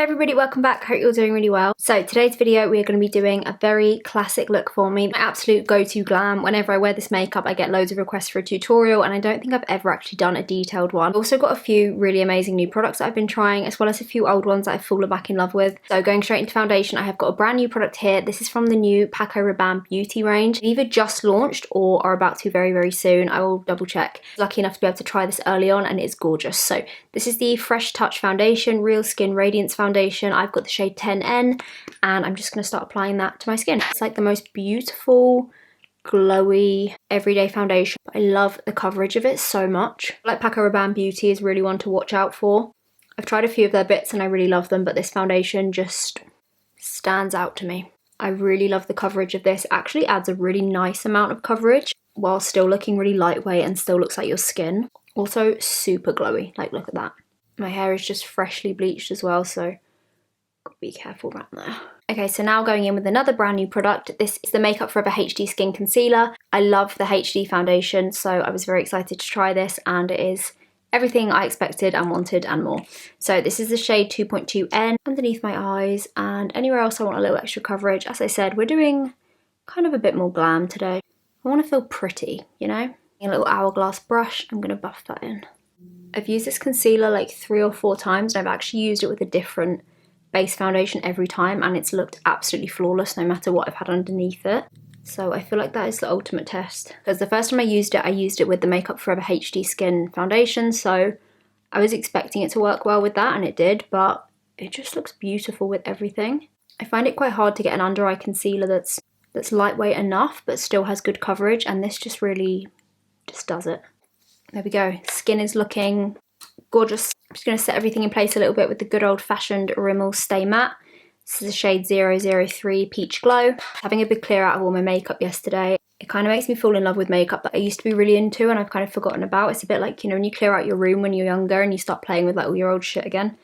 Hey everybody, welcome back. Hope you're doing really well. So today's video we are going to be doing a very classic look for me. My absolute go-to glam. Whenever I wear this makeup I get loads of requests for a tutorial and I don't think I've ever actually done a detailed one. I've also got a few really amazing new products that I've been trying as well as a few old ones that I've fallen back in love with. So going straight into foundation, I have got a brand new product here. This is from the new Paco Rabanne Beauty range. They either just launched or are about to very soon. I will double check. Lucky enough to be able to try this early on and it's gorgeous. So this is the Fresh Touch Foundation Real Skin Radiance Foundation. I've got the shade 10N and I'm just going to start applying that to my skin. It's like the most beautiful, glowy, everyday foundation. I love the coverage of it so much. Like Paco Rabanne Beauty is really one to watch out for. I've tried a few of their bits and I really love them, but this foundation just stands out to me. I really love the coverage of this. It actually adds a really nice amount of coverage while still looking really lightweight and still looks like your skin. Also super glowy, like look at that. My hair is just freshly bleached as well, so be careful around there. Okay, so now going in with another brand new product. This is the Makeup Forever HD Skin Concealer. I love the HD foundation, so I was very excited to try this and it is everything I expected and wanted and more. So this is the shade 2.2N underneath my eyes and anywhere else I want a little extra coverage. As I said, we're doing kind of a bit more glam today. I want to feel pretty, you know? A little hourglass brush, I'm going to buff that in. I've used this concealer like 3 or 4 times and I've actually used it with a different base foundation every time and it's looked absolutely flawless no matter what I've had underneath it. So I feel like that is the ultimate test. Because the first time I used it with the Makeup Forever HD Skin Foundation, so I was expecting it to work well with that and it did, but it just looks beautiful with everything. I find it quite hard to get an under eye concealer that's lightweight enough but still has good coverage, and this just really does it. There we go. Skin is looking gorgeous. I'm just going to set everything in place a little bit with the good old-fashioned Rimmel Stay Matte. This is the shade 003 Peach Glow. Having a big clear out of all my makeup yesterday, it kind of makes me fall in love with makeup that I used to be really into and I've kind of forgotten about. It's a bit like, you know, when you clear out your room when you're younger and you start playing with like all your old shit again.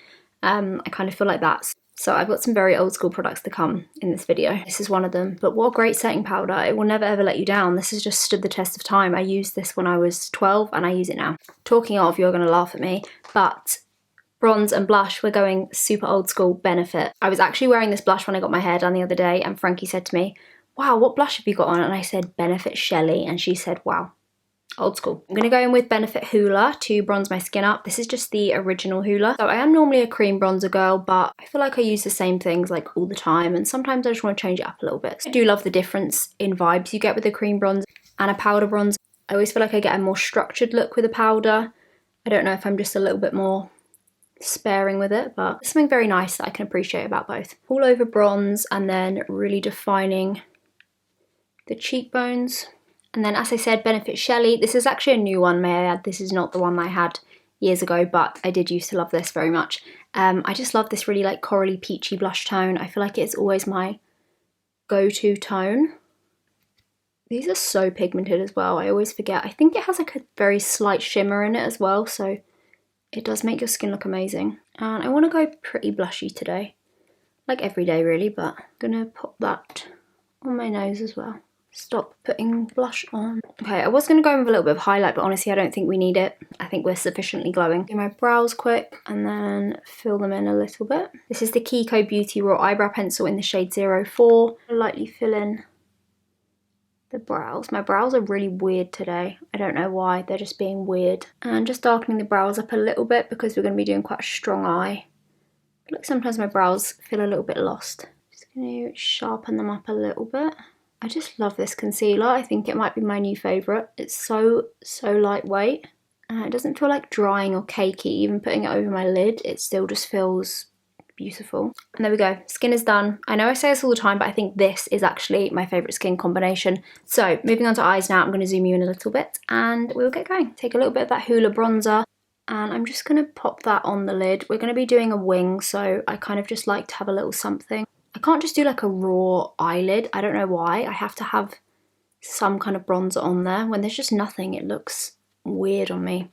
I kind of feel like that. So I've got some very old school products to come in this video. This is one of them, but what a great setting powder. It will never ever let you down. This has just stood the test of time. I used this when I was 12 and I use it now. Talking of, you're gonna laugh at me, but bronze and blush, we're going super old school Benefit. I was actually wearing this blush when I got my hair done the other day and Frankie said to me, wow, what blush have you got on? And I said Benefit Shelley and she said, wow. Old school. I'm going to go in with Benefit Hoola to bronze my skin up. This is just the original Hoola. So I am normally a cream bronzer girl, but I feel like I use the same things like all the time and sometimes I just want to change it up a little bit. So I do love the difference in vibes you get with a cream bronzer and a powder bronzer. I always feel like I get a more structured look with a powder. I don't know if I'm just a little bit more sparing with it, but it's something very nice that I can appreciate about both. All over bronze and then really defining the cheekbones. And then, as I said, Benefit Shelley. This is actually a new one, may I add. This is not the one I had years ago, but I did used to love this very much. I just love this really like corally peachy blush tone. I feel like it's always my go-to tone. These are so pigmented as well. I always forget. I think it has like a very slight shimmer in it as well, so it does make your skin look amazing. And I want to go pretty blushy today. Like every day really, but I'm going to pop that on my nose as well. Stop putting blush on. Okay, I was going to go in with a little bit of highlight, but honestly I don't think we need it. I think we're sufficiently glowing. Do my brows quick and then fill them in a little bit. This is the Kiko Beauty Raw Eyebrow Pencil in the shade 04. Lightly fill in the brows. My brows are really weird today. I don't know why, they're just being weird. And just darkening the brows up a little bit because we're going to be doing quite a strong eye. Look, sometimes my brows feel a little bit lost. Just going to sharpen them up a little bit. I just love this concealer. I think it might be my new favourite. It's so lightweight. It doesn't feel like drying or cakey. Even putting it over my lid, it still just feels beautiful. And there we go. Skin is done. I know I say this all the time, but I think this is actually my favourite skin combination. So moving on to eyes now, I'm going to zoom you in a little bit and we'll get going. Take a little bit of that Hoola bronzer and I'm just going to pop that on the lid. We're going to be doing a wing, so I kind of just like to have a little something. I can't just do like a raw eyelid. I don't know why. I have to have some kind of bronzer on there. When there's just nothing, it looks weird on me.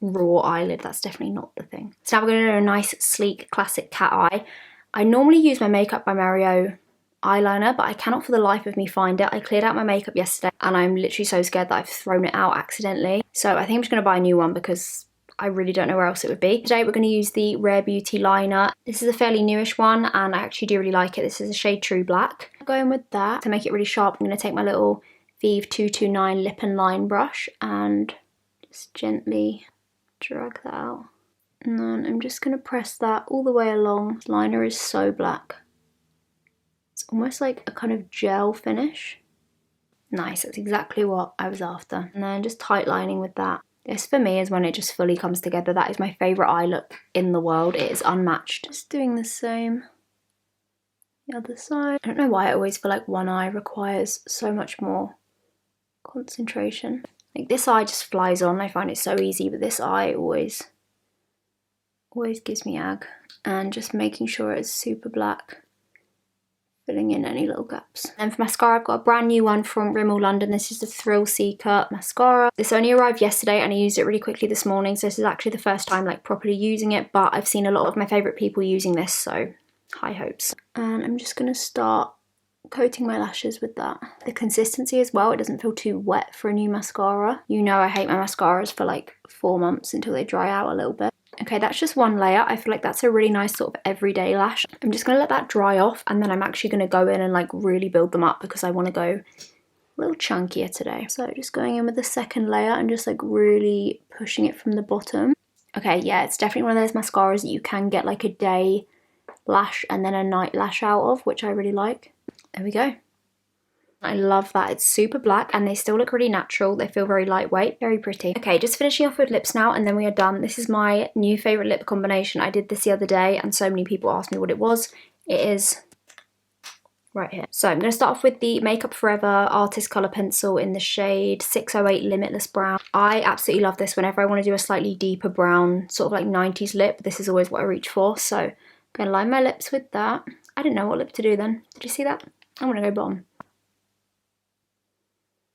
Raw eyelid, that's definitely not the thing. So now we're going to do a nice, sleek, classic cat eye. I normally use my Makeup by Mario eyeliner, but I cannot for the life of me find it. I cleared out my makeup yesterday and I'm literally so scared that I've thrown it out accidentally. So I think I'm just going to buy a new one because I really don't know where else it would be. Today we're going to use the Rare Beauty liner. This is a fairly newish one and I actually do really like it. This is a shade True Black. Going with that, to make it really sharp, I'm going to take my little Vive 229 lip and line brush and just gently drag that out. And then I'm just going to press that all the way along. This liner is so black. It's almost like a kind of gel finish. Nice, that's exactly what I was after. And then just tight lining with that. This for me is when it just fully comes together. That is my favourite eye look in the world. It is unmatched. Just doing the same. The other side. I don't know why I always feel like one eye requires so much more concentration. Like this eye just flies on. I find it so easy, but this eye always gives me ag. And just making sure it's super black. Filling in any little gaps. And for mascara, I've got a brand new one from Rimmel London. This is the Thrill Seeker mascara. This only arrived yesterday and I used it really quickly this morning, so this is actually the first time like properly using it, but I've seen a lot of my favourite people using this, so high hopes. And I'm just going to start coating my lashes with that. The consistency as well, it doesn't feel too wet for a new mascara. You know I hate my mascaras for like 4 months until they dry out a little bit. Okay, that's just one layer. I feel like that's a really nice sort of everyday lash. I'm just going to let that dry off and then I'm actually going to go in and like really build them up because I want to go a little chunkier today. So just going in with the second layer and just like really pushing it from the bottom. Okay, yeah, it's definitely one of those mascaras that you can get like a day lash and then a night lash out of, which I really like. There we go. I love that. It's super black and they still look really natural. They feel very lightweight, very pretty. Okay, just finishing off with lips now and then we are done. This is my new favourite lip combination. I did this the other day and so many people asked me what it was. It is right here. So I'm going to start off with the Makeup Forever Artist Colour Pencil in the shade 608 Limitless Brown. I absolutely love this whenever I want to do a slightly deeper brown, sort of like 90s lip. This is always what I reach for. So I'm going to line my lips with that. I didn't know what lip to do then. Did you see that? I'm going to go bottom.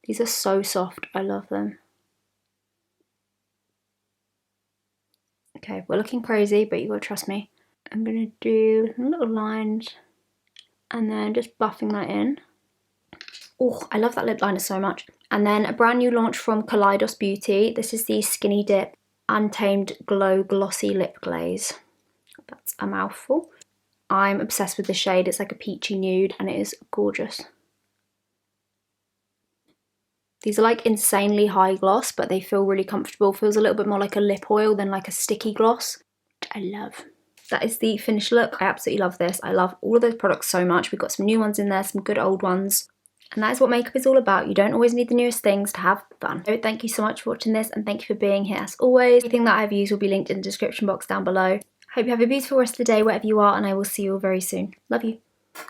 These are so soft, I love them. Okay, we're looking crazy, but you gotta trust me. I'm gonna do little lines and then just buffing that in. Oh, I love that lip liner so much. And then a brand new launch from Kaleidos Beauty. This is the Skinny Dip Untamed Glow Glossy Lip Glaze. That's a mouthful. I'm obsessed with this shade. It's like a peachy nude and it is gorgeous. These are like insanely high gloss, but they feel really comfortable. Feels a little bit more like a lip oil than like a sticky gloss, which I love. That is the finished look. I absolutely love this. I love all of those products so much. We've got some new ones in there, some good old ones. And that is what makeup is all about. You don't always need the newest things to have fun. So thank you so much for watching this and thank you for being here as always. Everything that I've used will be linked in the description box down below. Hope you have a beautiful rest of the day wherever you are and I will see you all very soon. Love you.